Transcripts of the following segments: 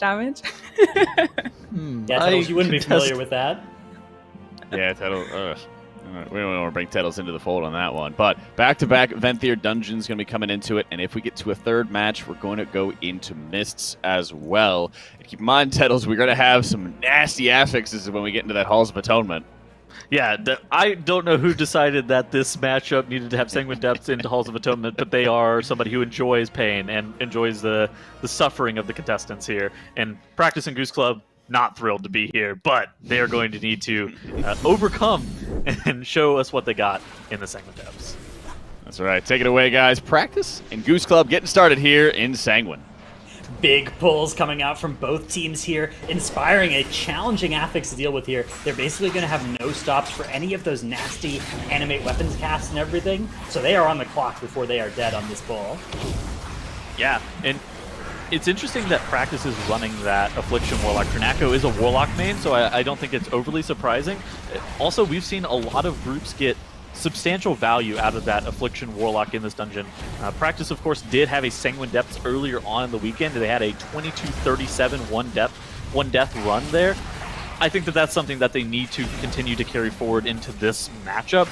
damage. Yeah, Tuddles, you wouldn't be familiar with that. Yeah, Tuddles. We don't want to bring Tuddles into the fold on that one. But back-to-back Venthyr dungeons going to be coming into it, and if we get to a third match, we're going to go into Mists as well. And keep in mind, Tuddles, we're going to have some nasty affixes when we get into that Halls of Atonement. Yeah, I don't know who decided that this matchup needed to have Sanguine Depths into Halls of Atonement, but they are somebody who enjoys pain and enjoys the suffering of the contestants here. And Practice and Goose Club, not thrilled to be here, but they are going to need to overcome and show us what they got in the Sanguine Depths. That's right. Take it away, guys. Practice and Goose Club getting started here in Sanguine. Big pulls coming out from both teams here, inspiring a challenging affix to deal with here. They're basically going to have no stops for any of those nasty animate weapons casts and everything, so they are on the clock before they are dead on this pull. Yeah, and it's interesting that Practice is running that Affliction Warlock. Dranako is a Warlock main, so I don't think it's overly surprising. Also, we've seen a lot of groups get substantial value out of that Affliction Warlock in this dungeon. Practice, of course, did have a Sanguine Depths earlier on in the weekend. They had a 22-37 one death run there. I think that that's something that they need to continue to carry forward into this matchup.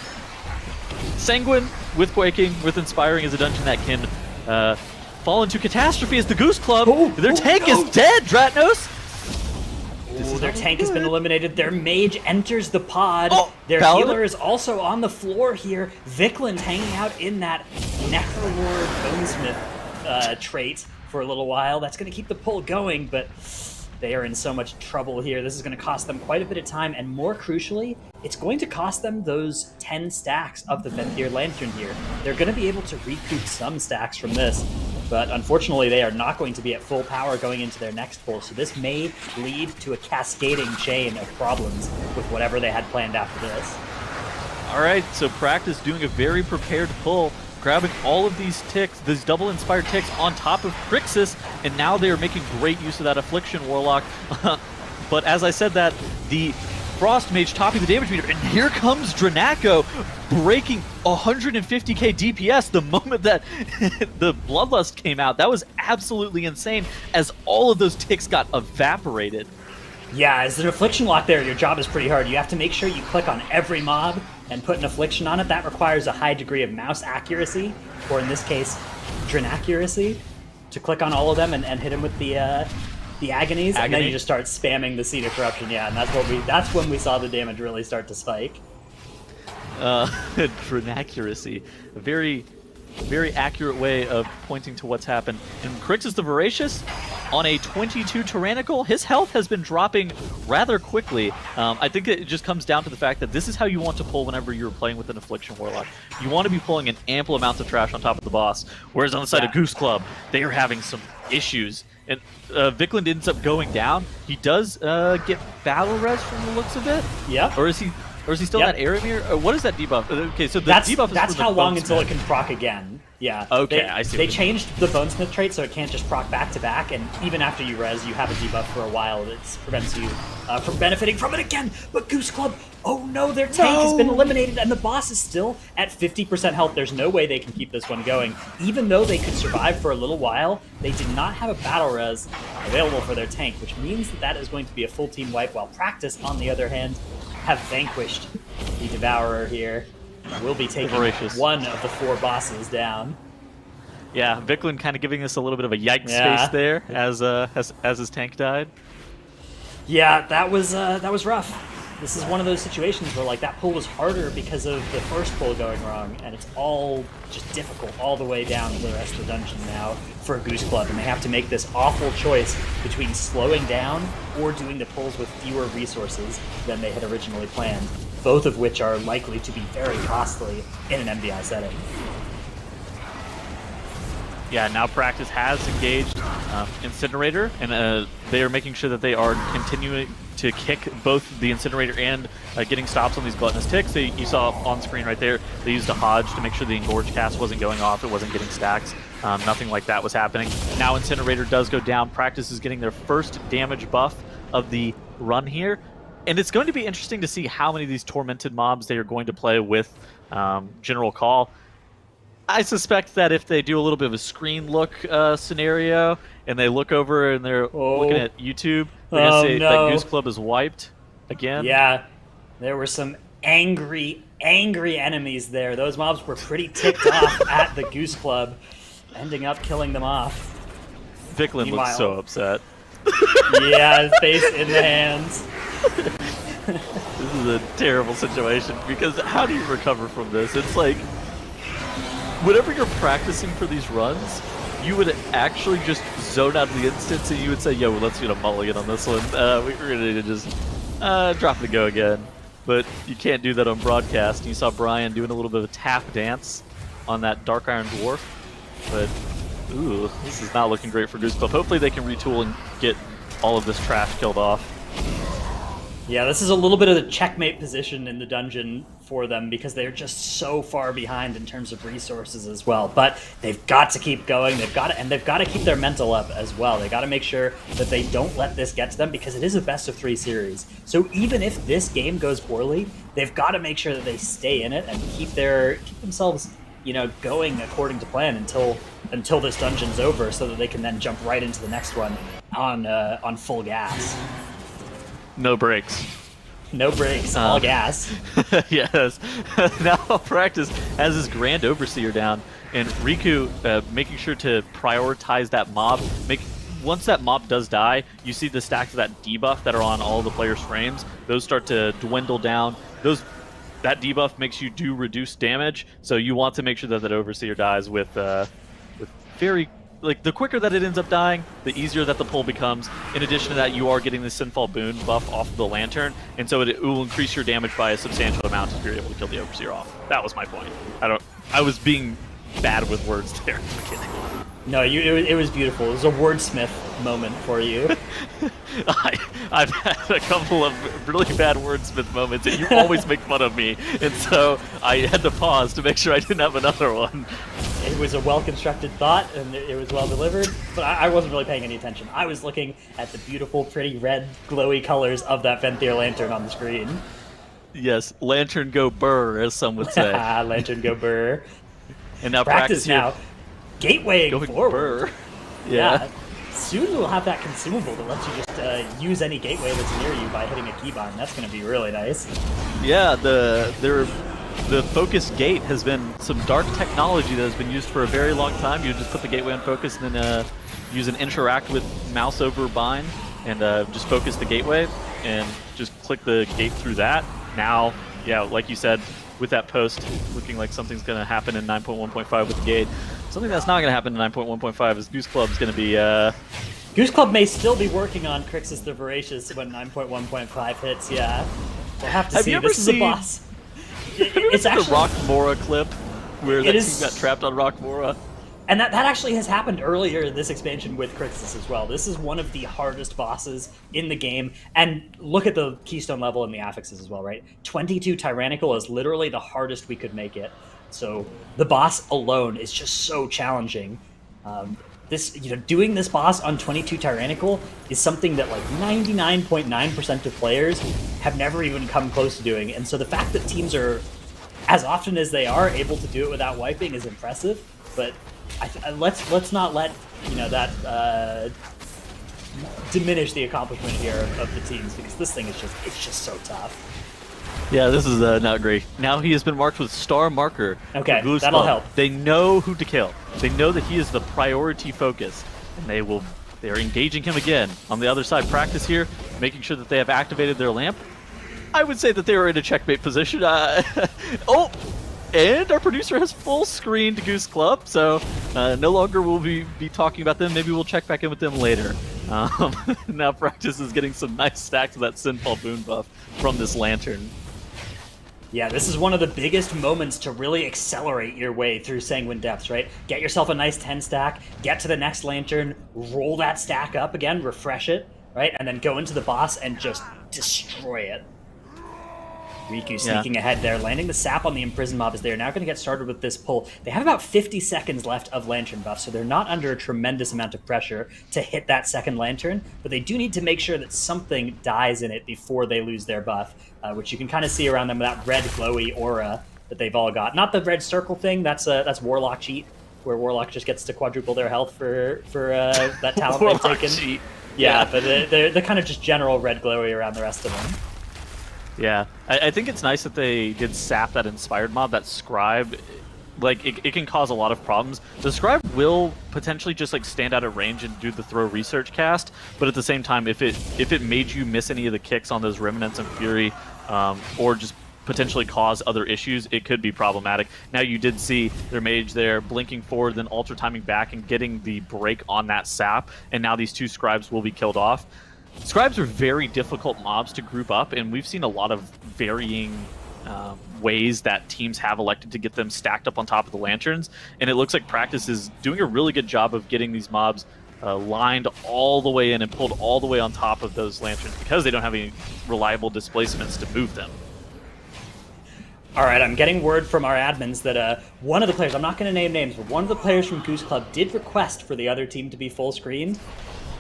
Sanguine, with Quaking, with Inspiring, is a dungeon that can fall into catastrophe as the Goose Club. Their tank is dead, Dratnos! Their tank has been eliminated. Their mage enters the pod. Their Paladin? healer is also on the floor here. Vikland hanging out in that Necrolord Bonesmith trait for a little while. That's going to keep the pull going, but they are in so much trouble here. This is going to cost them quite a bit of time, and more crucially, it's going to cost them those 10 stacks of the Venthyr Lantern here. They're going to be able to recoup some stacks from this, but unfortunately they are not going to be at full power going into their next pull, so this may lead to a cascading chain of problems with whatever they had planned after this. All right, so Practice doing a very prepared pull, grabbing all of these ticks, these double inspired ticks on top of Crixus, and now they are making great use of that Affliction Warlock. But as I said that, the Frost Mage topping the damage meter, and here comes Dranako breaking 150k DPS the moment that the Bloodlust came out. That was absolutely insane as all of those ticks got evaporated. Yeah, as an Affliction lock there, your job is pretty hard. You have to make sure you click on every mob and put an Affliction on it. That requires a high degree of mouse accuracy, or in this case, Dranaccuracy, to click on all of them and hit them with the agonies, and then you just start spamming the Seed of Corruption. Yeah, and that's when we saw the damage really start to spike. Dranaccuracy, a very, very accurate way of pointing to what's happened. And Crixus the Voracious, on a 22 Tyrannical, his health has been dropping rather quickly. I think it just comes down to the fact that this is how you want to pull whenever you're playing with an Affliction Warlock. You want to be pulling an ample amount of trash on top of the boss, whereas on the side of Goose Club, they are having some issues. And Vikland ends up going down. He does get Battle Res from the looks of it. Yeah. Or is he still that Aramir? What is that debuff? Okay, so the that's debuff is that's for how the long Bonesmith. until it can proc again. Yeah. Okay, I see. They changed the Bonesmith trait so it can't just proc back to back, and even after you res, you have a debuff for a while that prevents you from benefiting from it again. But Goose Club, oh no, their tank has been eliminated, and the boss is still at 50% health. There's no way they can keep this one going. Even though they could survive for a little while, they did not have a battle res available for their tank, which means that is going to be a full team wipe, while Practice, on the other hand, have vanquished the Devourer here. Will be taking one of the 4 bosses down. Yeah, Vikland kind of giving us a little bit of a yikes face there as his tank died. Yeah, that was rough. This is one of those situations where like that pull was harder because of the first pull going wrong, and it's all just difficult all the way down to the rest of the dungeon now for Goose Club, and they have to make this awful choice between slowing down or doing the pulls with fewer resources than they had originally planned, both of which are likely to be very costly in an MDI setting. Yeah, now Practice has engaged Incinerator, and they are making sure that they are continuing to kick both the Incinerator and getting stops on these Gluttonous Ticks. You saw on screen right there, they used a Hodge to make sure the Engorge cast wasn't going off, it wasn't getting stacks. Nothing like that was happening. Now Incinerator does go down. Practice is getting their first damage buff of the run here. And it's going to be interesting to see how many of these Tormented mobs they are going to play with General Call. I suspect that if they do a little bit of a screen look scenario, and they look over and they're looking at YouTube, they're going to say that Goose Club is wiped again. Yeah, there were some angry enemies there. Those mobs were pretty ticked off at the Goose Club, ending up killing them off. Vicklin looks so upset. Yeah, face in the hands. This is a terrible situation, because how do you recover from this? It's like, whenever you're practicing for these runs, you would actually just zone out the instance and you would say, yo, let's get a mulligan on this one. We're going to just drop the go again. But you can't do that on broadcast. You saw Brian doing a little bit of a tap dance on that Dark Iron Dwarf. But, ooh, this is not looking great for Goose Club. Hopefully they can retool and get all of this trash killed off. Yeah, this is a little bit of a checkmate position in the dungeon for them because they're just so far behind in terms of resources as well. But they've got to keep going. They've got to keep their mental up as well. They got to make sure that they don't let this get to them because it is a best-of-3 series. So even if this game goes poorly, they've got to make sure that they stay in it and keep themselves, going according to plan until this dungeon's over, so that they can then jump right into the next one on full gas. No brakes. No brakes, all gas. Yes. Now Practice has his Grand Overseer down, and Riku making sure to prioritize that mob. Once that mob does die, you see the stacks of that debuff that are on all the players' frames. Those start to dwindle down. That debuff makes you do reduced damage, so you want to make sure that Overseer dies with very... Like, the quicker that it ends up dying, the easier that the pull becomes. In addition to that, you are getting the Sinfall Boon buff off of the Lantern, and so it will increase your damage by a substantial amount if you're able to kill the Overseer off. That was my point. I was being bad with words there at the beginning. No, it was beautiful. It was a wordsmith moment for you. I've had a couple of really bad wordsmith moments, and you always make fun of me, and so I had to pause to make sure I didn't have another one. It was a well-constructed thought, and it was well-delivered, but I wasn't really paying any attention. I was looking at the beautiful, pretty red, glowy colors of that Venthyr Lantern on the screen. Yes, Lantern go burr, as some would say. Lantern go burr. And now practice now. Gatewaying going forward. Burr. Yeah. Soon we'll have that consumable that lets you just use any gateway that's near you by hitting a keybind. That's going to be really nice. Yeah, the focus gate has been some dark technology that has been used for a very long time. You just put the gateway on focus and then use an interact with mouse over bind and just focus the gateway and just click the gate through that. Now, yeah, like you said, with that post looking like something's going to happen in 9.1.5 with the gate. Something that's not going to happen in 9.1.5 is Goose Club's going to be... Goose Club may still be working on Crixus the Voracious when 9.1.5 hits, yeah. We'll have to see. This is a boss. It's actually the Rock Mora clip where that team got trapped on Rock Mora. And that actually has happened earlier in this expansion with Crixus as well. This is one of the hardest bosses in the game. And look at the Keystone level and the affixes as well, right? 22 Tyrannical is literally the hardest we could make it. So the boss alone is just so challenging. Doing this boss on 22 Tyrannical is something that like 99.9% of players have never even come close to doing. And so the fact that teams are, as often as they are, able to do it without wiping is impressive. But let's not let that diminish the accomplishment here of the teams, because this thing is just so tough. Yeah, this is not great. Now he has been marked with star marker. Okay, Goose that'll Club. help. They know who to kill. They know that he is the priority focus, and they're engaging him again. On the other side, Practice here, making sure that they have activated their lamp. I would say that they were in a checkmate position. Oh, and our producer has full screened Goose Club, so no longer will we be talking about them. Maybe we'll check back in with them later. Now Practice is getting some nice stacks of that Sinfall Boon buff from this Lantern. Yeah, this is one of the biggest moments to really accelerate your way through Sanguine Depths, right? Get yourself a nice 10 stack, get to the next Lantern, roll that stack up again, refresh it, right? And then go into the boss and just destroy it. Riku sneaking ahead there, landing the sap on the imprisoned mob as they are now going to get started with this pull. They have about 50 seconds left of Lantern buff, so they're not under a tremendous amount of pressure to hit that second Lantern, but they do need to make sure that something dies in it before they lose their buff, which you can kind of see around them with that red glowy aura that they've all got. Not the red circle thing. That's Warlock cheat, where Warlock just gets to quadruple their health for that talent they've taken. Cheat. Yeah, but they're kind of just general red glowy around the rest of them. Yeah, I think it's nice that they did sap that inspired mob, that scribe. Like, it can cause a lot of problems. The scribe will potentially just like stand out of range and do the throw research cast, but at the same time, if it made you miss any of the kicks on those remnants and fury, or just potentially cause other issues, it could be problematic. Now you did see their mage there blinking forward, then ultra timing back and getting the break on that sap, and now these 2 scribes will be killed off. Scribes are very difficult mobs to group up, and we've seen a lot of varying ways that teams have elected to get them stacked up on top of the lanterns, and it looks like Practice is doing a really good job of getting these mobs lined all the way in and pulled all the way on top of those lanterns because they don't have any reliable displacements to move them. All right, I'm getting word from our admins that one of the players, I'm not going to name names, but one of the players from Goose Club did request for the other team to be full screened,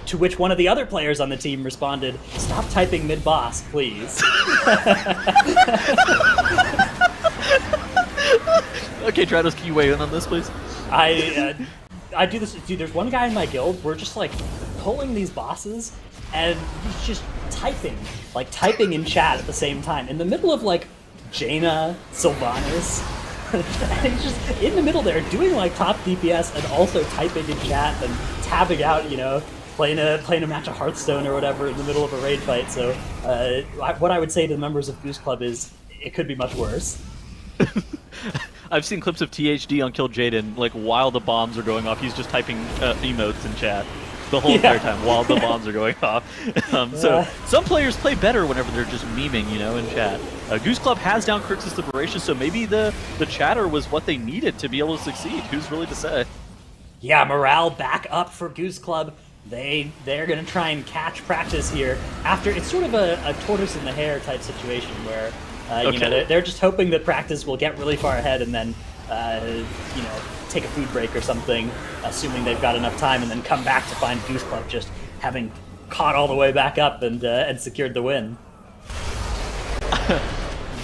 to which one of the other players on the team responded, "Stop typing mid-boss, please." Okay, Trados, can you weigh in on this, please? I do this, dude. There's one guy in my guild. We're just like pulling these bosses, and he's just typing in chat at the same time in the middle of like Jaina, Sylvanas, and he's just in the middle there doing like top DPS and also typing in chat and tabbing out, you know, playing a match of Hearthstone or whatever in the middle of a raid fight. So what I would say to the members of Goose Club is it could be much worse. I've seen clips of THD on Kill Jaden, like while the bombs are going off, he's just typing emotes in chat the whole entire time while the bombs are going off. So some players play better whenever they're just memeing, you know, in chat. Goose Club has down Crixus Liberation, so maybe the chatter was what they needed to be able to succeed. Who's really to say? Yeah, morale back up for Goose Club. They're going to try and catch Practice here after it's sort of a tortoise in the hare type situation where you know, they're just hoping that Practice will get really far ahead and then you know, take a food break or something, assuming they've got enough time, and then come back to find Goose Club just having caught all the way back up and secured the win.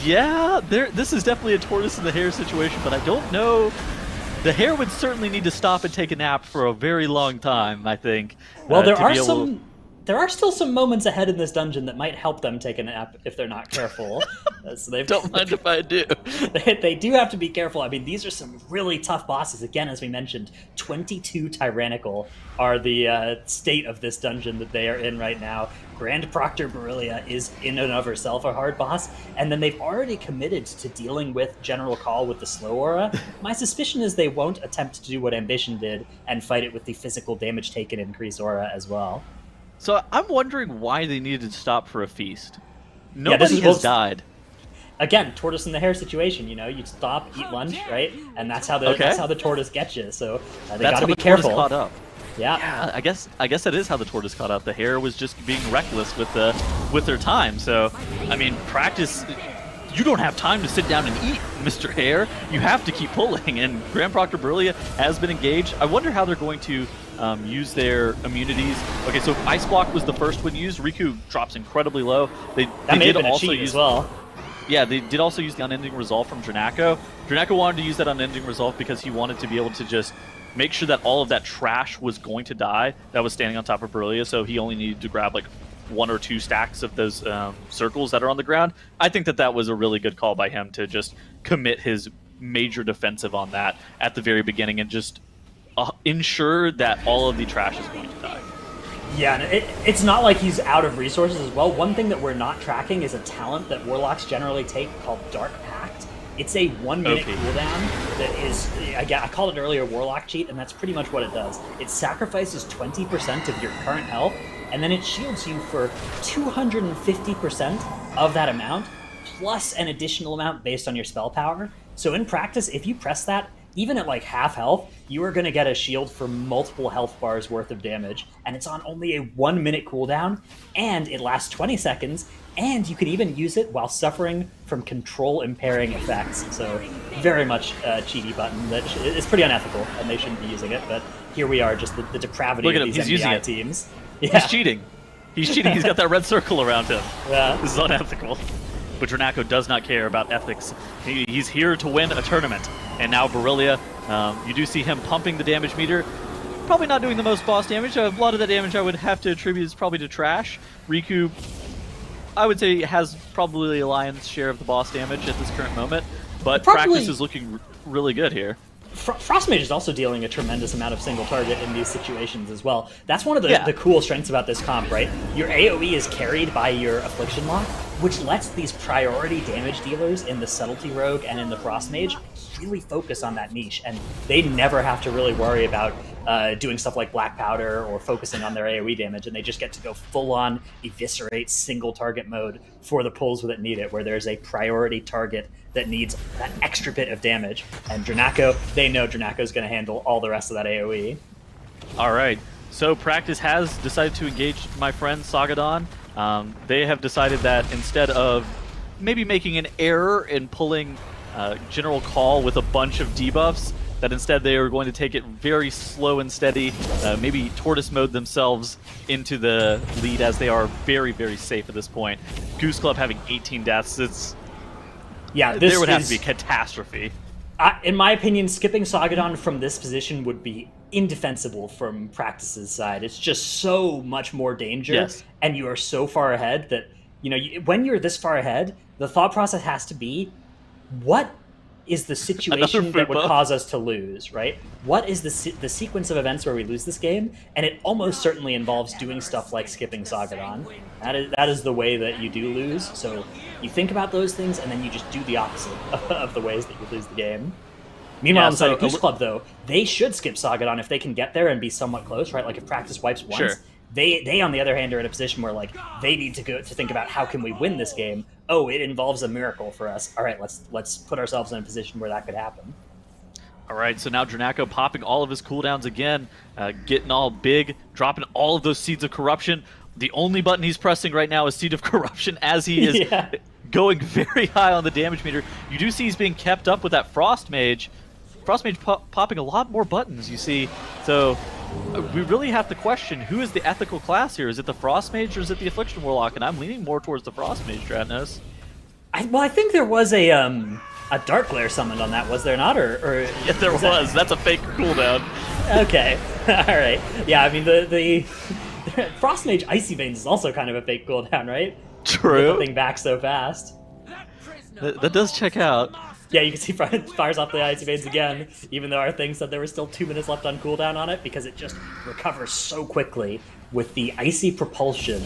Yeah, this is definitely a tortoise in the hare situation, but I don't know. The hare would certainly need to stop and take a nap for a very long time, I think. Well, there are still some moments ahead in this dungeon that might help them take a nap if they're not careful. So don't mind if I do. They do have to be careful. I mean, these are some really tough bosses. Again, as we mentioned, 22 tyrannical are the state of this dungeon that they are in right now. Grand Proctor Barilia is in and of herself a hard boss, and then they've already committed to dealing with General Call with the slow aura. My suspicion is they won't attempt to do what Ambition did and fight it with the physical damage taken increase aura as well. So I'm wondering why they needed to stop for a feast. Nobody has died. Again, tortoise in the hare situation. You know, you stop, eat lunch, right, and that's how the tortoise gets you. So they got to be careful. Caught up. Yeah, I guess that is how the tortoise caught up. The hare was just being reckless with their time. So, I mean, Practice. You don't have time to sit down and eat, Mr. Hare. You have to keep pulling, and Grand Proctor Barilia has been engaged. I wonder how they're going to use their immunities. Okay, so Ice Block was the first one used. Riku drops incredibly low. They did also use as well. Yeah, they did also use the Unending Resolve from Dranako. Dranako wanted to use that Unending Resolve because he wanted to be able to just make sure that all of that trash was going to die that was standing on top of Barilia, so he only needed to grab like 1 or 2 stacks of those circles that are on the ground. I think that was a really good call by him to just commit his major defensive on that at the very beginning and just ensure that all of the trash is going to die. Yeah, and it's not like he's out of resources as well. One thing that we're not tracking is a talent that Warlocks generally take called Dark Pact. It's a 1-minute cooldown that is, I called it earlier Warlock cheat, and that's pretty much what it does. It sacrifices 20% of your current health, and then it shields you for 250% of that amount, plus an additional amount based on your spell power. So in practice, if you press that, even at like half health, you are going to get a shield for multiple health bars worth of damage, and it's on only a 1-minute cooldown, and it lasts 20 seconds, and you can even use it while suffering from control impairing effects. So very much a cheaty button that is pretty unethical, and they shouldn't be using it, but here we are, just the depravity of these MDI teams. Yeah. He's cheating. He's cheating. He's got that red circle around him. Yeah. This is unethical. but Dranaco does not care about ethics. He's here to win a tournament. And now Borrelia, you do see him pumping the damage meter. Probably not doing the most boss damage. A lot of that damage I would have to attribute is probably to Trash. Riku, I would say, has probably a lion's share of the boss damage at this current moment, but Practice is looking really good here. Frostmage is also dealing a tremendous amount of single target in these situations as well. That's one of the cool strengths about this comp, right? Your AoE is carried by your Affliction lock, which lets these priority damage dealers in the Subtlety Rogue and in the Frostmage really focus on that niche, and they never have to really worry about doing stuff like Black Powder or focusing on their AoE damage, and they just get to go full-on eviscerate single target mode for the pulls that need it, where there's a priority target that needs that extra bit of damage. And Dranaco, they know Dranaco's going to handle all the rest of that AoE. All right, so Practice has decided to engage my friend Sagadon. They have decided that instead of maybe making an error in pulling General Call with a bunch of debuffs, that instead they are going to take it very slow and steady, maybe Tortoise mode themselves into the lead, as they are very, very safe at this point. Goose Club having 18 deaths, there would have to be a catastrophe. In my opinion, skipping Sagadon from this position would be indefensible from Practice's side. It's just so much more danger, and you are so far ahead that, when you're this far ahead, the thought process has to be, what is the situation that would cause us to lose, right? What is the sequence of events where we lose this game? And it almost certainly involves doing stuff like skipping Sagadon. That is the way that you do lose. So you think about those things, and then you just do the opposite of the ways that you lose the game. Meanwhile, on the side of Goose Club, though, they should skip Sagadon if they can get there and be somewhat close, right? Like if Practice wipes once, they on the other hand are in a position where they need to think about how can we win this game. Oh, it involves a miracle for us. All right, let's put ourselves in a position where that could happen. All right, so now Dranaco popping all of his cooldowns again, getting all big, dropping all of those Seeds of Corruption. The only button he's pressing right now is Seed of Corruption, as he is going very high on the damage meter. You do see he's being kept up with that Frost Mage. Frost Mage popping a lot more buttons, you see. So we really have to question, who is the ethical class here? Is it the Frost Mage or is it the Affliction Warlock? And I'm leaning more towards the Frost Mage, Dratnos. I think there was a Dark Glare summoned on that, was there not? Or yeah, there was. That's a fake cooldown. Okay, all right. Yeah, I mean, the Frost Mage Icy Veins is also kind of a fake cooldown, right? True. Get the thing back so fast. That does check out. Yeah, you can see fires off the Icy Veins again, even though our thing said there was still 2 minutes left on cooldown on it, because it just recovers so quickly with the Icy Propulsion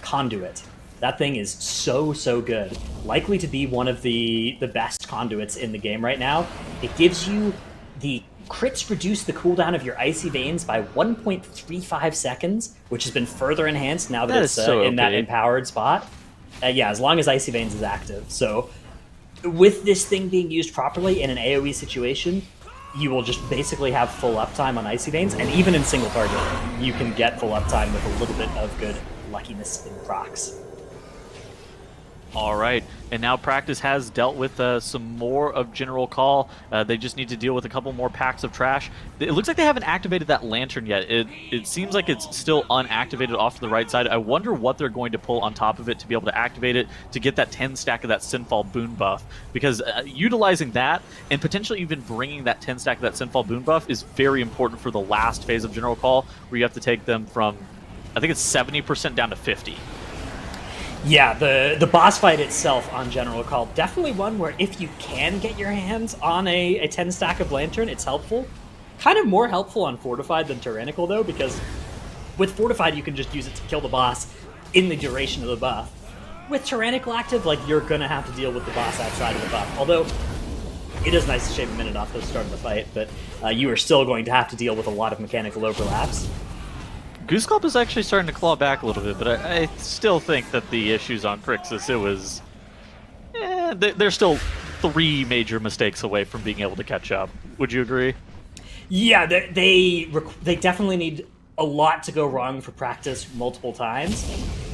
conduit. That thing is so good. Likely to be one of the best conduits in the game right now. It gives you the crits reduce the cooldown of your Icy Veins by 1.35 seconds, which has been further enhanced now that it's in that empowered spot. Yeah, as long as Icy Veins is active. So with this thing being used properly in an AoE situation, you will just basically have full uptime on Icy Veins, and even in single target, you can get full uptime with a little bit of good luckiness in procs. All right, and now Practice has dealt with some more of General Call. They just need to deal with a couple more packs of trash. It looks like they haven't activated that Lantern yet. It seems like it's still unactivated off to the right side. I wonder what they're going to pull on top of it to be able to activate it to get that 10 stack of that Sinfall Boon buff. Because utilizing that and potentially even bringing that 10 stack of that Sinfall Boon buff is very important for the last phase of General Call, where you have to take them from, I think it's 70% down to 50. Yeah, the boss fight itself on General Call, definitely one where if you can get your hands on a 10 stack of Lantern, it's helpful. Kind of more helpful on Fortified than Tyrannical, though, because with Fortified you can just use it to kill the boss in the duration of the buff. With Tyrannical active, you're going to have to deal with the boss outside of the buff. Although, it is nice to shave a minute off the start of the fight, but you are still going to have to deal with a lot of mechanical overlaps. Goose Club is actually starting to claw back a little bit, but I still think that the issues on Crixus, it was... they're still 3 major mistakes away from being able to catch up. Would you agree? Yeah, they definitely need a lot to go wrong for Practice multiple times.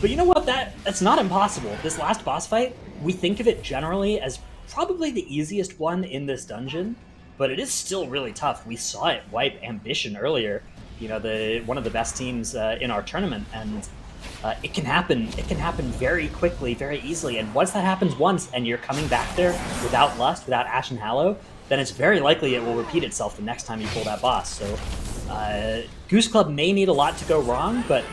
But you know what? That's not impossible. This last boss fight, we think of it generally as probably the easiest one in this dungeon, but it is still really tough. We saw it wipe Ambition earlier. You know, one of the best teams in our tournament, and it can happen. It can happen very quickly, very easily. And once that happens once, and you're coming back there without Lust, without Ashen Hallow, then it's very likely it will repeat itself the next time you pull that boss. So Goose Club may need a lot to go wrong, but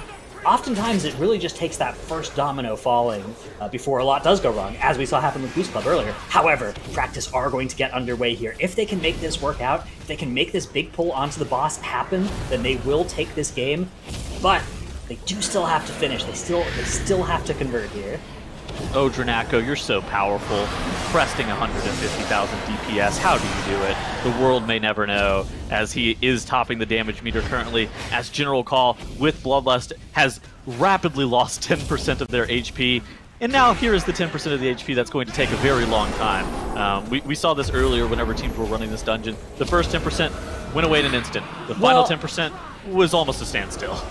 oftentimes it really just takes that first domino falling before a lot does go wrong, as we saw happen with Goose Club earlier. However, Practice are going to get underway here. If they can make this work out, if they can make this big pull onto the boss happen, then they will take this game. But they do still have to finish. They still have to convert here. Oh, Dranaco, you're so powerful. Cresting 150,000 DPS, how do you do it? The world may never know, as he is topping the damage meter currently, as General Call with Bloodlust has rapidly lost 10% of their HP. And now here is the 10% of the HP that's going to take a very long time. We saw this earlier whenever teams were running this dungeon. The first 10% went away in an instant. The final 10% was almost a standstill.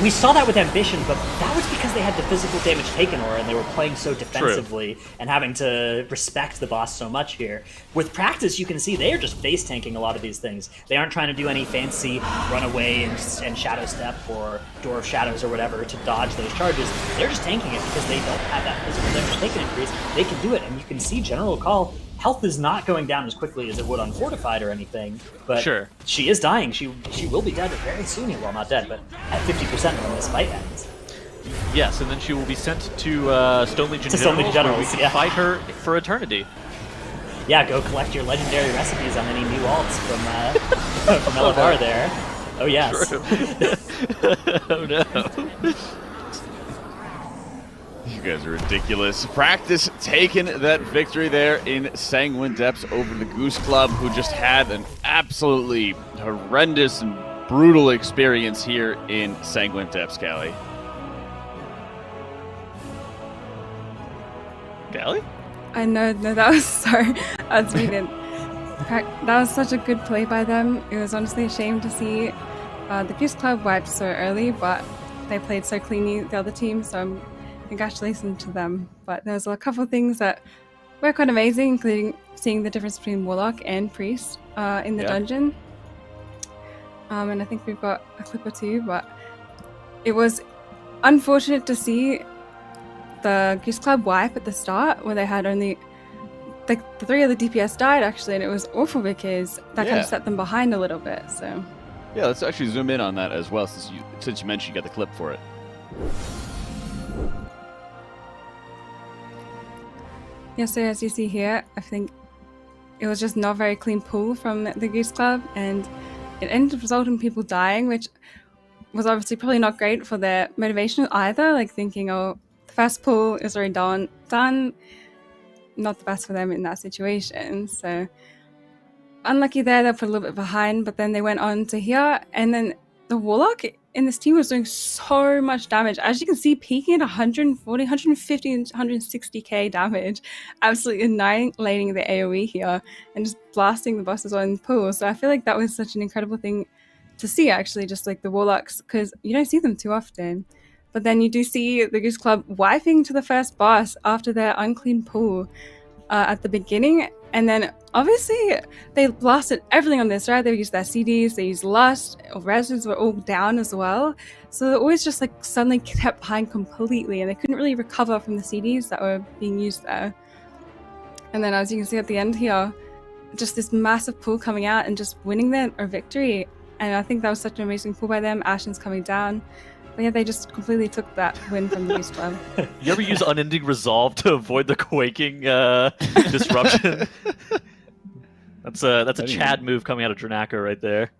We saw that with Ambition, but that was because they had the physical damage taken aura and they were playing so defensively and having to respect the boss so much here. With Practice, you can see they are just face tanking a lot of these things. They aren't trying to do any fancy run away and shadow step or door of shadows or whatever to dodge those charges. They're just tanking it because they don't have that physical damage taken increase. They can do it, and you can see General Call. Health is not going down as quickly as it would on Fortified or anything, but she is dying. She will be dead very soon here. Well, not dead, but at 50% when this fight ends. Yes, and then she will be sent to Stone Legion Generals, where we can fight her for eternity. Yeah, go collect your legendary recipes on any new alts from Elevar there. Oh, yes. Oh, no. You guys are ridiculous. Practice taking that victory there in Sanguine Depths over the Goose Club, who just had an absolutely horrendous and brutal experience here in Sanguine Depths, Callie. Callie? I know, no, that was sorry. I was reading. That was such a good play by them. It was honestly a shame to see the Goose Club wiped so early, but they played so cleanly, the other team, so congratulations to them. But there was a couple of things that were quite amazing, including seeing the difference between Warlock and Priest in the dungeon. And I think we've got a clip or two, but it was unfortunate to see the Goose Club wipe at the start, where they had only the 3 of the DPS died actually, and it was awful because that kind of set them behind a little bit. So yeah, let's actually zoom in on that as well, since you mentioned you got the clip for it. Yeah, so as you see here, I think it was just not very clean pull from the Goose Club, and it ended up resulting in people dying, which was obviously probably not great for their motivation either, like thinking, oh, the first pull is already done. Not the best for them in that situation. So unlucky there, they put a little bit behind, but then they went on to here, and then the Warlock in this team was doing so much damage. As you can see, peaking at 140, 150, and 160k damage, absolutely annihilating the AoE here and just blasting the bosses on the pool. So I feel like that was such an incredible thing to see, actually, just like the Warlocks, because you don't see them too often. But then you do see the Goose Club wiping to the first boss after their unclean pool at the beginning. And then obviously they blasted everything on this, right? They used their CDs, they used Lust, reses were all down as well. So they always just like suddenly kept behind completely, and they couldn't really recover from the CDs that were being used there. And then as you can see at the end here, just this massive pull coming out and just winning their victory. And I think that was such an amazing pull by them. Ashen's coming down. But yeah, they just completely took that win from the Goose Club. You ever use Unending Resolve to avoid the quaking disruption? That's a Chad move coming out of Dranaco right there.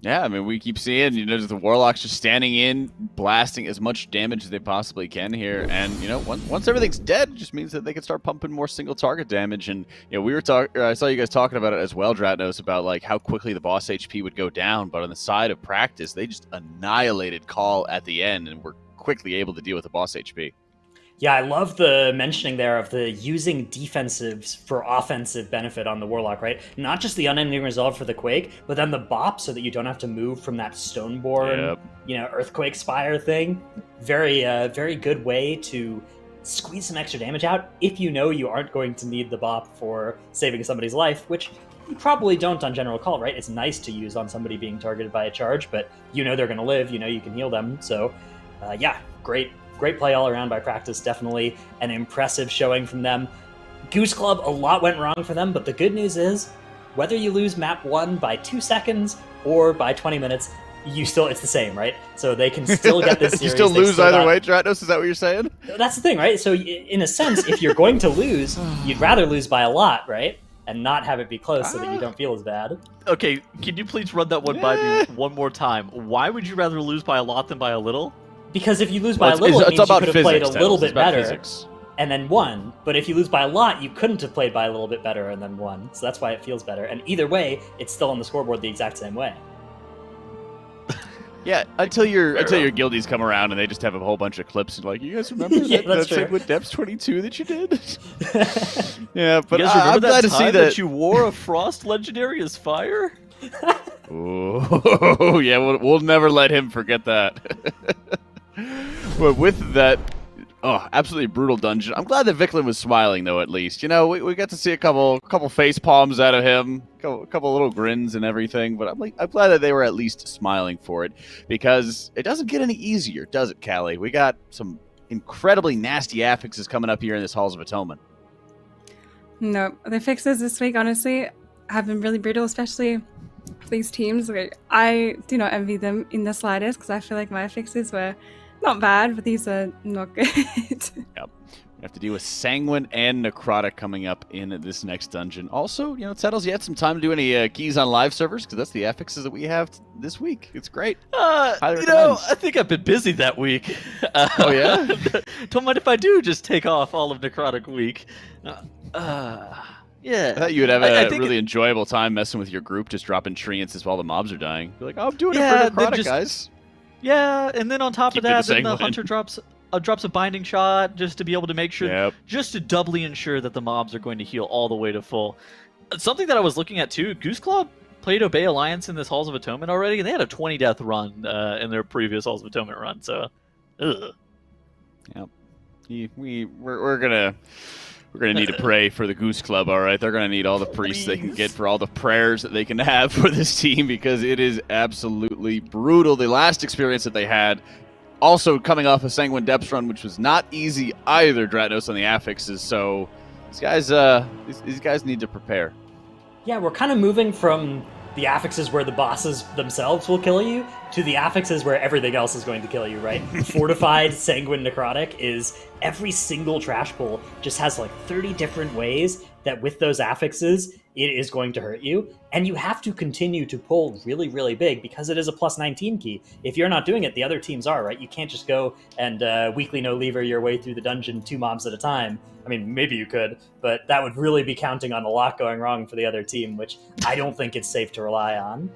Yeah, I mean, we keep seeing, the Warlocks just standing in, blasting as much damage as they possibly can here. And, once everything's dead, it just means that they can start pumping more single target damage. And, we were I saw you guys talking about it as well, Dratnos, about, like, how quickly the boss HP would go down. But on the side of Practice, they just annihilated Call at the end and were quickly able to deal with the boss HP. Yeah, I love the mentioning there of the using defensives for offensive benefit on the Warlock, right? Not just the Unending Resolve for the Quake, but then the Bop so that you don't have to move from that Stoneborn, Earthquake Spire thing. Very, very good way to squeeze some extra damage out if you know you aren't going to need the Bop for saving somebody's life, which you probably don't on General Call, right? It's nice to use on somebody being targeted by a charge, but they're going to live, you can heal them, so... Yeah, great play all around by Practice. Definitely an impressive showing from them. Goose Club, a lot went wrong for them, but the good news is, whether you lose map 1 by 2 seconds or by 20 minutes, it's the same, right? So they can still get this series. You still lose either way, Dratos? Is that what you're saying? That's the thing, right? So in a sense, if you're going to lose, you'd rather lose by a lot, right? And not have it be close so that you don't feel as bad. Okay, can you please run that one by me one more time? Why would you rather lose by a lot than by a little? Because if you lose by a little, it means you could have played a little bit better physics. and then won. But if you lose by a lot, you couldn't have played by a little bit better and then won. So that's why it feels better. And either way, it's still on the scoreboard the exact same way. Yeah, until your guildies come around and they just have a whole bunch of clips and like, you guys remember that thing with Depths 22 that you did? Yeah, but you guys remember I'm glad to see that you wore a Frost Legendary as fire? Oh, yeah, we'll never let him forget that. But with that, absolutely brutal dungeon. I'm glad that Vicklin was smiling, though, at least. You know, we got to see a couple face palms out of him, a couple little grins and everything, but I'm glad that they were at least smiling for it, because it doesn't get any easier, does it, Callie? We got some incredibly nasty affixes coming up here in this Halls of Atonement. No, the fixes this week, honestly, have been really brutal, especially for these teams. Like, I do not envy them in the slightest, because I feel like my fixes were not bad, but these are not good. Yep. We have to deal with Sanguine and Necrotic coming up in this next dungeon. Also, Settles, you had some time to do any keys on live servers, because that's the affixes that we have this week. It's great. I think I've been busy that week. Oh, yeah? Don't mind if I do just take off all of Necrotic week. Yeah. I thought you would have a really enjoyable time messing with your group, just dropping treants while the mobs are dying. You're like, I'm doing it for Necrotic, guys. Yeah, and then on top of that, then the Sanguine. Hunter drops a binding shot just to be able to make sure, just to doubly ensure that the mobs are going to heal all the way to full. Something that I was looking at too, Goose Club played Obey Alliance in this Halls of Atonement already, and they had a 20 death run in their previous Halls of Atonement run, so, ugh. Yep. We're gonna need to pray for the Goose Club, all right? They're gonna need all the priests they can get for all the prayers that they can have for this team, because it is absolutely brutal. The last experience that they had, also coming off a Sanguine Depths run, which was not easy either, Dratnos on the affixes. So these guys need to prepare. Yeah, we're kind of moving from the affixes where the bosses themselves will kill you to the affixes where everything else is going to kill you, right? Fortified Sanguine Necrotic is every single trash pull just has like 30 different ways that with those affixes, it is going to hurt you. And you have to continue to pull really, really big because it is a plus 19 key. If you're not doing it, the other teams are, right? You can't just go and weekly no lever your way through the dungeon 2 mobs at a time. I mean, maybe you could, but that would really be counting on a lot going wrong for the other team, which I don't think it's safe to rely on.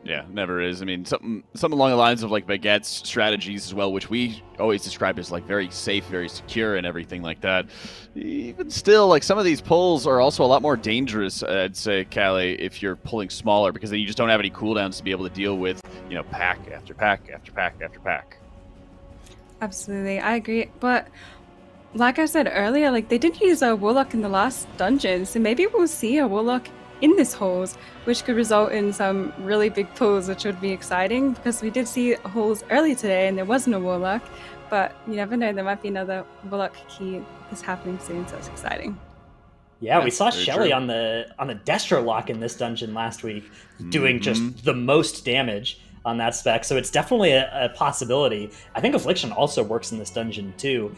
Yeah, never is. I mean, something along the lines of like Baguette's strategies as well, which we always describe as like very safe, very secure, and everything like that. Even still, like some of these pulls are also a lot more dangerous, I'd say, Callie, if you're pulling smaller, because then you just don't have any cooldowns to be able to deal with, pack after pack after pack after pack. Absolutely, I agree. But like I said earlier, like they did use a Warlock in the last dungeon, so maybe we'll see a Warlock in this halls, which could result in some really big pulls, which would be exciting, because we did see halls early today and there wasn't a Warlock, but you never know, there might be another Warlock key that's happening soon, so it's exciting. Yeah, we saw Shelly on the Destro lock in this dungeon last week, doing just the most damage on that spec, so it's definitely a possibility. I think Affliction also works in this dungeon too.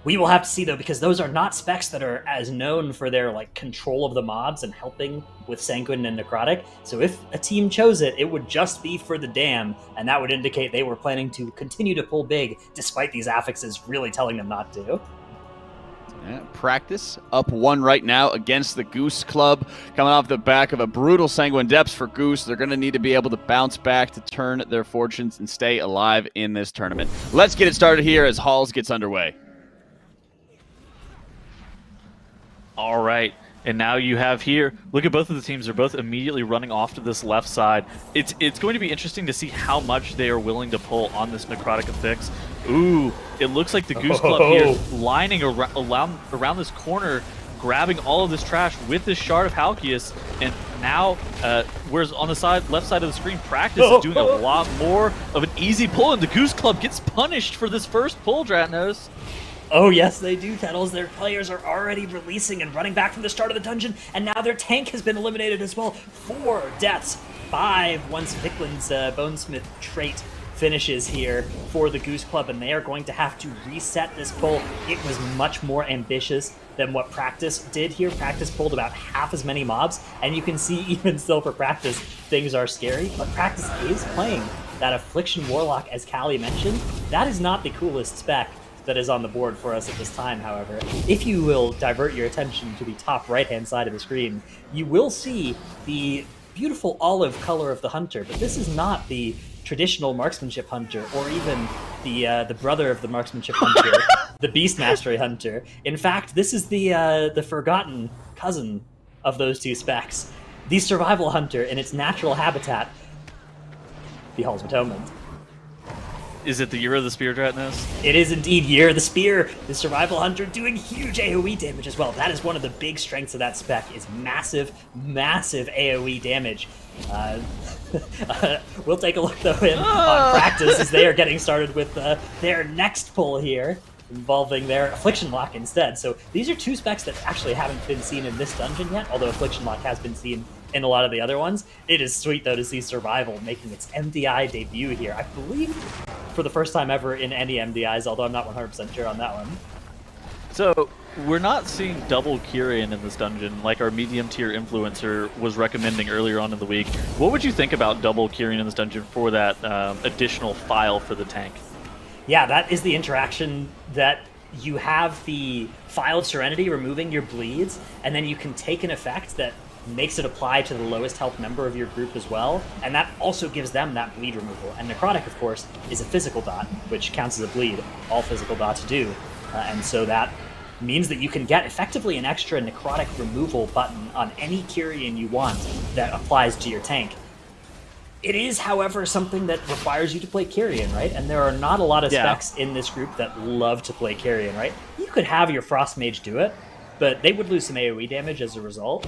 We will have to see, though, because those are not specs that are as known for their control of the mobs and helping with Sanguine and Necrotic. So if a team chose it, it would just be for the dam, and that would indicate they were planning to continue to pull big, despite these affixes really telling them not to. Yeah, Practice up 1 right now against the Goose Club, coming off the back of a brutal Sanguine Depths for Goose. They're going to need to be able to bounce back to turn their fortunes and stay alive in this tournament. Let's get it started here as Halls gets underway. All right, and now you have here, look at both of the teams. They're both immediately running off to this left side. It's going to be interesting to see how much they are willing to pull on this Necrotic affix. Ooh, it looks like the Goose Club here lining around this corner, grabbing all of this trash with this Shard of Halkias, and now, whereas on the left side of the screen, Practice is doing a lot more of an easy pull, and the Goose Club gets punished for this first pull, Dratnos. Oh yes, they do, Kettles. Their players are already releasing and running back from the start of the dungeon, and now their tank has been eliminated as well. 4 deaths, 5 once Viklin's Bonesmith trait finishes here for the Goose Club, and they are going to have to reset this pull. It was much more ambitious than what Practice did here. Practice pulled about half as many mobs, and you can see even still for Practice, things are scary, but Practice is playing that Affliction Warlock, as Callie mentioned. That is not the coolest spec that is on the board for us at this time, however. If you will divert your attention to the top right-hand side of the screen, you will see the beautiful olive color of the hunter, but this is not the traditional marksmanship hunter, or even the brother of the marksmanship hunter, the beast mastery hunter. In fact, this is the forgotten cousin of those two specs, the survival hunter in its natural habitat, the Halls of Atonement. Is it the Year of the Spear, Dratnos? It is indeed Year of the Spear, the survival hunter doing huge AoE damage as well. That is one of the big strengths of that spec, is massive, massive AoE damage. We'll take a look though on Practice as they are getting started with their next pull here, involving their Affliction Lock instead. So these are two specs that actually haven't been seen in this dungeon yet, although Affliction Lock has been seen in a lot of the other ones. It is sweet though to see Survival making its MDI debut here. I believe for the first time ever in any MDIs, although I'm not 100% sure on that one. So we're not seeing double Kyrian in this dungeon like our medium tier influencer was recommending earlier on in the week. What would you think about double Kyrian in this dungeon for that additional file for the tank? Yeah, that is the interaction that you have the File of Serenity removing your bleeds, and then you can take an effect that makes it apply to the lowest health member of your group as well, and that also gives them that bleed removal. And Necrotic, of course, is a physical dot, which counts as a bleed. All physical dots do. And so that means that you can get effectively an extra Necrotic removal button on any Kyrian you want that applies to your tank. It is, however, something that requires you to play Kyrian, right? And there are not a lot of specs in this group that love to play Kyrian, right? You could have your Frost Mage do it, but they would lose some AoE damage as a result.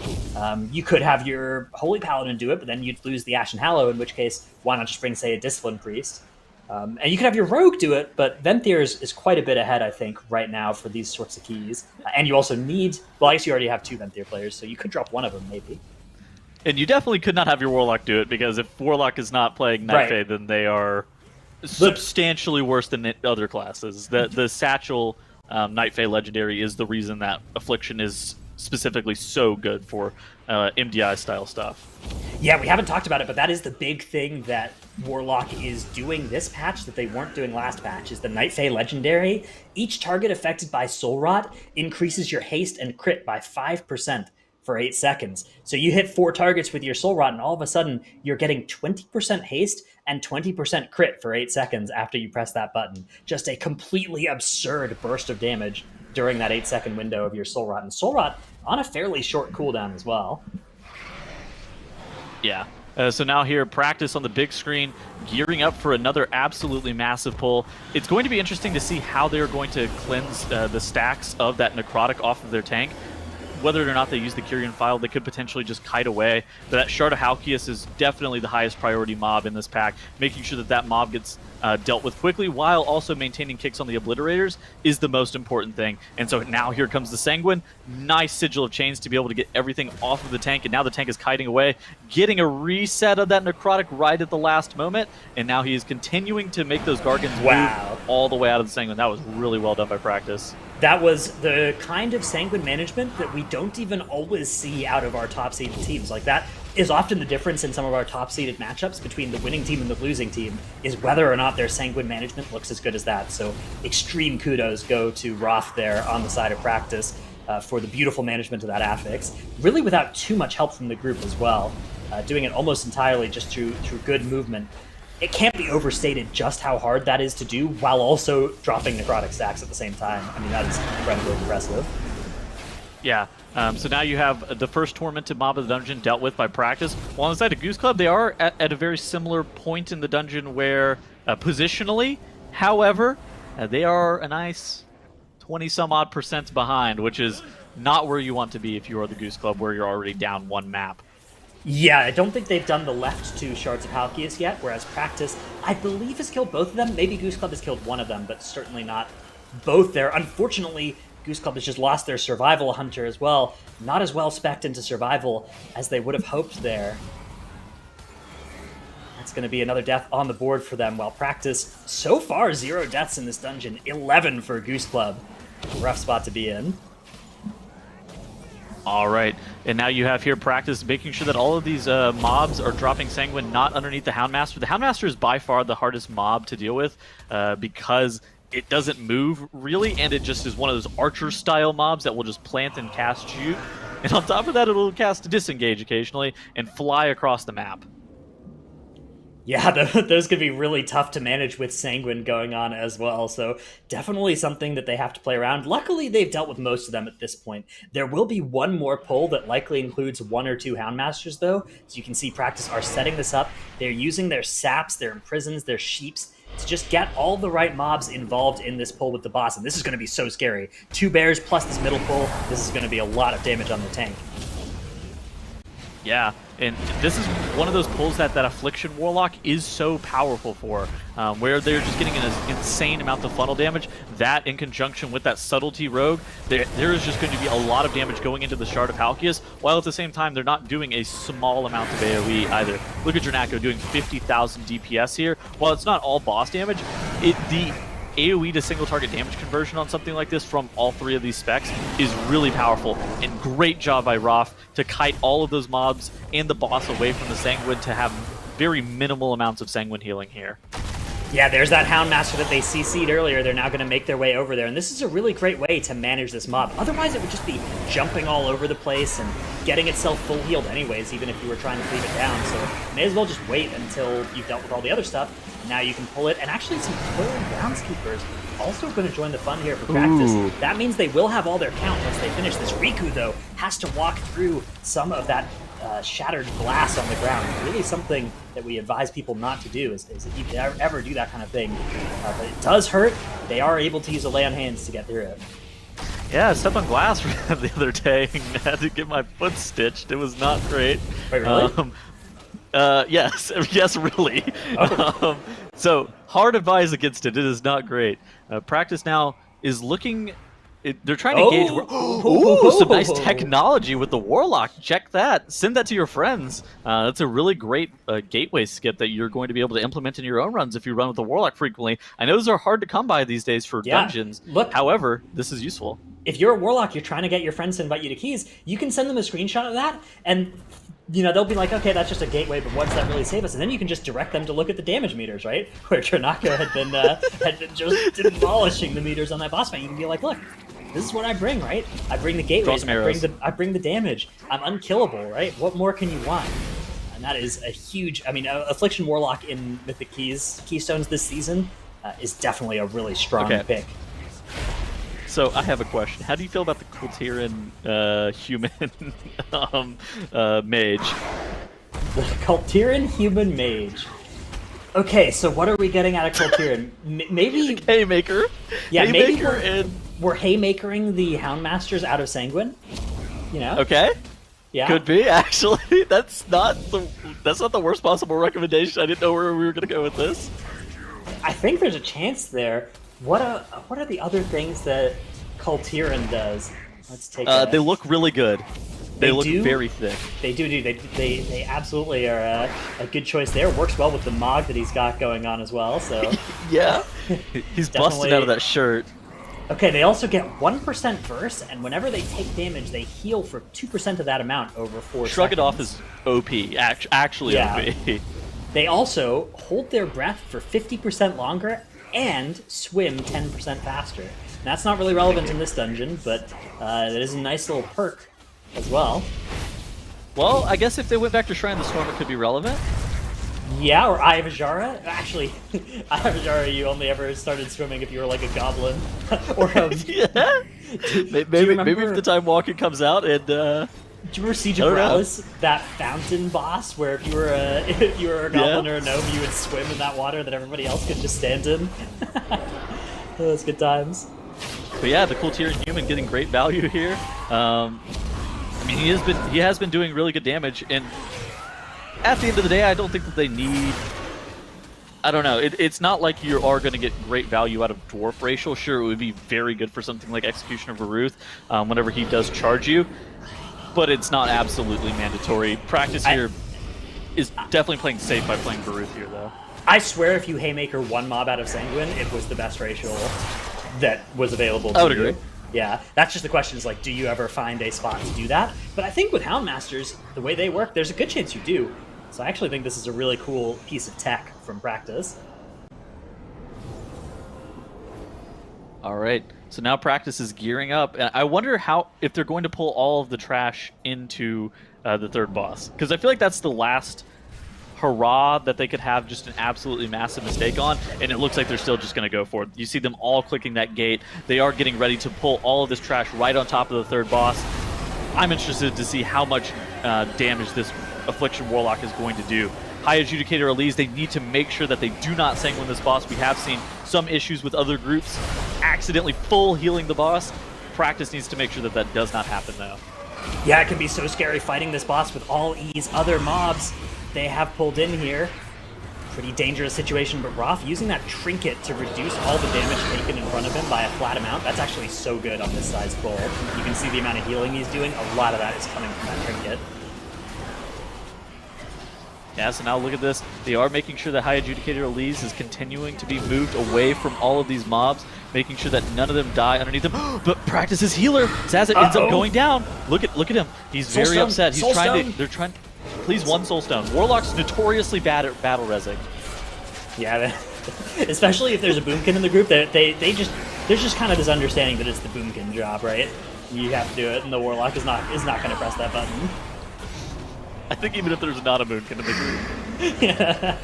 You could have your Holy Paladin do it, but then you'd lose the Ashen Hallow, in which case, why not just bring, say, a Discipline Priest? And you could have your Rogue do it, but Venthyr is quite a bit ahead, I think, right now for these sorts of keys. And you also need, well, I guess you already have 2 Venthyr players, so you could drop one of them, maybe. And you definitely could not have your Warlock do it, because if Warlock is not playing Night Fae, then they are substantially worse than other classes. The Satchel Night Fae Legendary is the reason that Affliction is specifically so good for MDI style stuff. Yeah, we haven't talked about it, but that is the big thing that Warlock is doing this patch that they weren't doing last patch, is the Night Fae Legendary. Each target affected by Soul Rot increases your haste and crit by 5% for 8 seconds. So you hit 4 targets with your Soul Rot, and all of a sudden you're getting 20% haste and 20% crit for 8 seconds after you press that button. Just a completely absurd burst of damage during that 8-second window of your Soul Rot. And Soul Rot on a fairly short cooldown as well. Yeah. So now here, Practice on the big screen, gearing up for another absolutely massive pull. It's going to be interesting to see how they're going to cleanse the stacks of that Necrotic off of their tank. Whether or not they use the Kyrian file, they could potentially just kite away. But that Shard of Halkias is definitely the highest priority mob in this pack. Making sure that that mob gets dealt with quickly while also maintaining kicks on the Obliterators is the most important thing. And so now here comes the Sanguine. Nice Sigil of Chains to be able to get everything off of the tank. And now the tank is kiting away, getting a reset of that Necrotic right at the last moment. And now he is continuing to make those Gargants move all the way out of the Sanguine. That was really well done by Practice. That was the kind of Sanguine management that we don't even always see out of our top-seeded teams. Like, that is often the difference in some of our top-seeded matchups between the winning team and the losing team, is whether or not their Sanguine management looks as good as that. So extreme kudos go to Roth there on the side of Practice for the beautiful management of that affix, really without too much help from the group as well, doing it almost entirely just through good movement. It can't be overstated just how hard that is to do while also dropping Necrotic stacks at the same time. I mean, that is incredibly impressive. Yeah, so now you have the first Tormented Mob of the dungeon dealt with by Practice. While on the side of Goose Club, they are at a very similar point in the dungeon where, positionally, however, they are a nice 20-some-odd% behind, which is not where you want to be if you are the Goose Club, where you're already down 1 map. Yeah, I don't think they've done the left two Shards of Halkias yet, whereas Practice, I believe, has killed both of them. Maybe Goose Club has killed one of them, but certainly not both there. Unfortunately, Goose Club has just lost their Survival Hunter as well. Not as well spec'd into Survival as they would have hoped there. That's going to be another death on the board for them, while Practice, so far, 0 deaths in this dungeon. 11 for Goose Club. Rough spot to be in. All right, and now you have here Practice making sure that all of these mobs are dropping Sanguine not underneath the Houndmaster. The Houndmaster is by far the hardest mob to deal with because it doesn't move really, and it just is one of those archer-style mobs that will just plant and cast shoot. And on top of that, it'll cast Disengage occasionally and fly across the map. Yeah, those could be really tough to manage with Sanguine going on as well, so definitely something that they have to play around. Luckily, they've dealt with most of them at this point. There will be one more pull that likely includes 1 or 2 Houndmasters, though, so you can see Practice are setting this up. They're using their saps, their imprisons, their sheeps to just get all the right mobs involved in this pull with the boss, and this is going to be so scary. 2 bears plus this middle pull, this is going to be a lot of damage on the tank. Yeah, and this is one of those pulls that Affliction Warlock is so powerful for, where they're just getting an insane amount of funnel damage. That, in conjunction with that Subtlety Rogue, there is just going to be a lot of damage going into the Shard of Halkias, while at the same time they're not doing a small amount of AoE either. Look at Dranako doing 50,000 DPS here. While it's not all boss damage, the AoE to single target damage conversion on something like this from all 3 of these specs is really powerful, and great job by Roth to kite all of those mobs and the boss away from the Sanguine to have very minimal amounts of Sanguine healing here. Yeah, there's that Houndmaster that they CC'd earlier. They're now going to make their way over there, and this is a really great way to manage this mob. Otherwise, it would just be jumping all over the place and getting itself full healed anyways, even if you were trying to cleave it down. So may as well just wait until you've dealt with all the other stuff. Now you can pull it, and actually some Coiled Groundskeepers also going to join the fun here for Practice. Ooh. That means they will have all their count once they finish this. Riku, though, has to walk through some of that shattered glass on the ground. Really something that we advise people not to do is if you ever do that kind of thing. But it does hurt. They are able to use a lay on hands to get through it. Yeah, I stepped on glass the other day and had to get my foot stitched. It was not great. Wait, really? Yes, yes, really. Oh. So, hard advise against it. It is not great. Practice now is looking... they're trying to gauge... Ooh, some nice technology with the Warlock. Check that. Send that to your friends. That's a really great gateway skip that you're going to be able to implement in your own runs if you run with the Warlock frequently. I know those are hard to come by these days for dungeons. Look, however, this is useful. If you're a Warlock, you're trying to get your friends to invite you to keys, you can send them a screenshot of that, and they'll be like, okay, that's just a gateway, but what does that really save us? And then you can just direct them to look at the damage meters, right? Where Dranako had been just demolishing the meters on that boss fight. You can be like, look, this is what I bring, right? I bring the gateways, I bring the damage. I'm unkillable, right? What more can you want? And that is a huge... I mean, Affliction Warlock in Mythic Keystones this season is definitely a really strong pick. So I have a question. How do you feel about the Kultiran human mage? The Kultiran human mage. Okay, so what are we getting out of Kultiran? Maybe Haymaker. Yeah, maybe Haymaker we're haymakering the Houndmasters out of Sanguine. Okay. Yeah. Could be, actually. That's not the worst possible recommendation. I didn't know where we were gonna go with this. I think there's a chance there. What are the other things that Kultiran does? Let's take they look really good. They look do? very thick. They do. They absolutely are a good choice there. Works well with the Mog that he's got going on as well. So yeah, he's busted out of that shirt. Okay, they also get 1% burst, and whenever they take damage, they heal for 2% of that amount over 4 Shrug seconds. it off is OP, actually OP. They also hold their breath for 50% longer and swim 10% faster. And that's not really relevant in this dungeon, but it is a nice little perk as well. Well, I guess if they went back to Shrine of the Storm, it could be relevant. Yeah, or Eye of Ajara. Actually, Eye of Ajara, you only ever started swimming if you were like a goblin. Or yeah. Maybe if the time walking comes out and... Do you remember Siege of Bralis, that fountain boss, where if you were a goblin or a gnome, you would swim in that water that everybody else could just stand in? Those good times. But yeah, the Kultiran human getting great value here. I mean, he has been doing really good damage, and at the end of the day, I don't think that they need... I don't know. It's not like you are going to get great value out of Dwarf Racial. Sure, it would be very good for something like Executioner Varuth whenever he does charge you, but it's not absolutely mandatory. Practice here is definitely playing safe by playing Varuth here, though. I swear if you Haymaker one mob out of Sanguine, it was the best racial that was available to you. I would agree. Yeah, that's just the question is, like, do you ever find a spot to do that? But I think with Houndmasters, the way they work, there's a good chance you do. So I actually think this is a really cool piece of tech from Practice. All right, so now Practice is gearing up. And I wonder if they're going to pull all of the trash into the third boss. Because I feel like that's the last hurrah that they could have just an absolutely massive mistake on, and it looks like they're still just going to go for it. You see them all clicking that gate. They are getting ready to pull all of this trash right on top of the third boss. I'm interested to see how much damage this Affliction Warlock is going to do. High Adjudicator Elise, they need to make sure that they do not sanguine this boss. We have seen some issues with other groups accidentally full healing the boss. Practice needs to make sure that that does not happen, though. Yeah, it can be so scary fighting this boss with all these other mobs they have pulled in here. Pretty dangerous situation, but Roth using that trinket to reduce all the damage taken in front of him by a flat amount, that's actually so good on this size pull. You can see the amount of healing he's doing. A lot of that is coming from that trinket. Yeah, so now look at this. They are making sure that High Adjudicator Elise is continuing to be moved away from all of these mobs, making sure that none of them die underneath them. But Practice is healer. Zazza ends up going down. Look at him. He's Soul very Stone. upset. He's Soul trying Stone. to. They're trying. Please, one Soul Stone. Warlock's notoriously bad at battle resing. Yeah, especially if there's a boomkin in the group. There's just kind of this understanding that it's the boomkin job, right? You have to do it, and the Warlock is not going to press that button. I think even if there's not a Moonkin in the group. Yeah.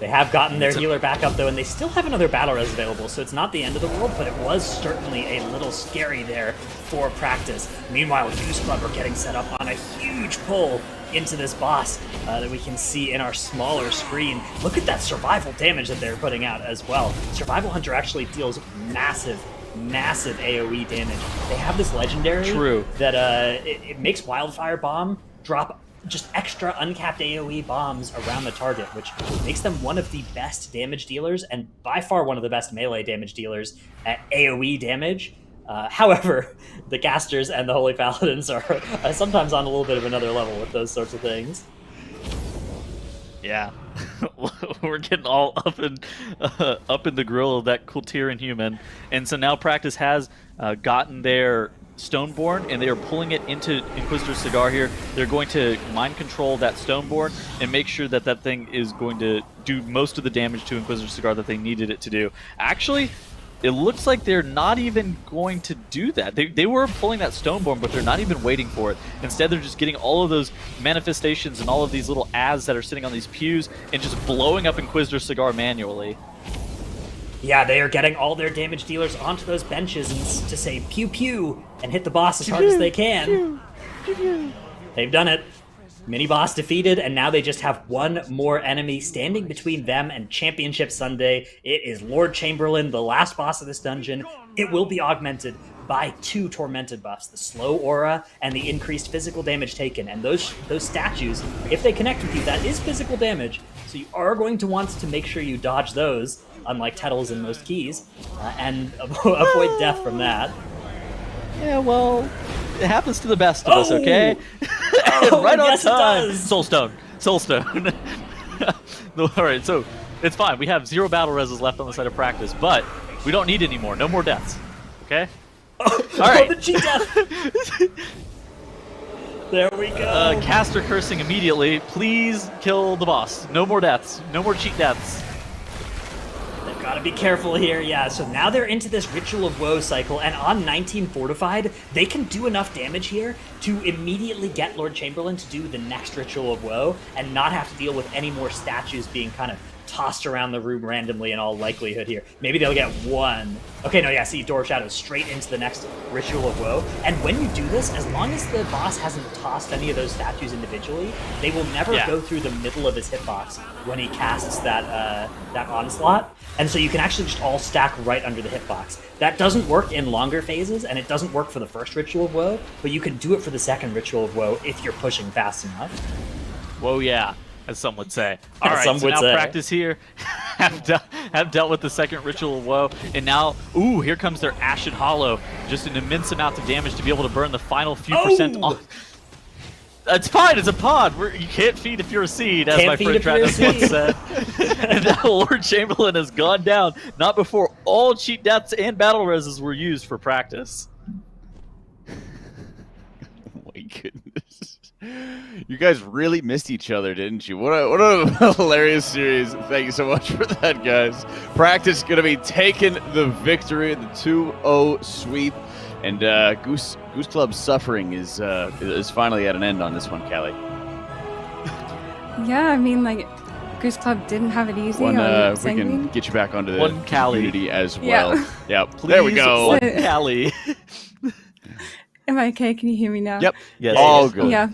They have gotten their healer back up, though, and they still have another battle res available, so it's not the end of the world, but it was certainly a little scary there for Practice. Meanwhile, Goose Club are getting set up on a huge pull into this boss that we can see in our smaller screen. Look at that survival damage that they're putting out as well. Survival Hunter actually deals massive AoE damage. They have this legendary that it makes Wildfire Bomb drop just extra uncapped AoE bombs around the target, which makes them one of the best damage dealers and by far one of the best melee damage dealers at AoE damage. However, the casters and the Holy Paladins are sometimes on a little bit of another level with those sorts of things. Yeah, we're getting all up in the grill of that Kultiran human, and so now Practice has gotten their Stoneborn, and they are pulling it into Inquisitor's Cigar here. They're going to mind control that Stoneborn and make sure that that thing is going to do most of the damage to Inquisitor's Cigar that they needed it to do. Actually, it looks like they're not even going to do that. They were pulling that Stoneborn, but they're not even waiting for it. Instead, they're just getting all of those manifestations and all of these little ads that are sitting on these pews and just blowing up Inquisitor's Cigar manually. Yeah, they are getting all their damage dealers onto those benches and to say pew pew and hit the boss as hard as they can. They've done it. Mini boss defeated, and now they just have one more enemy standing between them and Championship Sunday. It is Lord Chamberlain, the last boss of this dungeon. It will be augmented by 2 tormented buffs, the slow aura and the increased physical damage taken. And those statues, if they connect with you, that is physical damage. So you are going to want to make sure you dodge those, unlike Tettles in most keys, and avoid death from that. Yeah, well, it happens to the best of us, okay? Right on yes, time. It does. Soulstone. All right, so it's fine. We have 0 battle reses left on the side of Practice, but we don't need any more. No more deaths, okay? All right. The cheat death. There we go. Caster cursing immediately. Please kill the boss. No more deaths. No more cheat deaths. They've got to be careful here, yeah. So now they're into this Ritual of Woe cycle, and on 19 Fortified, they can do enough damage here to immediately get Lord Chamberlain to do the next Ritual of Woe and not have to deal with any more statues being kind of tossed around the room randomly in all likelihood here. Maybe they'll get one. Okay, no, yeah, see, Door of Shadows straight into the next Ritual of Woe. And when you do this, as long as the boss hasn't tossed any of those statues individually, they will never go through the middle of his hitbox when he casts that Onslaught. And so you can actually just all stack right under the hitbox. That doesn't work in longer phases, and it doesn't work for the first Ritual of Woe, but you can do it for the second Ritual of Woe if you're pushing fast enough. Whoa, yeah, as some would say. All right, Some so would now say. practice here. have dealt with the second Ritual of Woe, and now, ooh, here comes their Ashen Hollow. Just an immense amount of damage to be able to burn the final few percent off. It's fine, it's a pod. You can't feed if you're a seed, as my friend Travis once said. And now Lord Chamberlain has gone down, not before all cheat deaths and battle reses were used for practice. Oh my goodness. You guys really missed each other, didn't you? What a hilarious series. Thank you so much for that, guys. Practice going to be taking the victory, the 2-0 sweep. And Goose Club's suffering is finally at an end on this one, Callie. Yeah, I mean, like, Goose Club didn't have it easy One, on we Sanguine. can get you back onto the One Callie. community as well. Yeah. Yep. There we go. One Callie. Am I okay? Can you hear me now? Yep. Yes. All good. Yeah.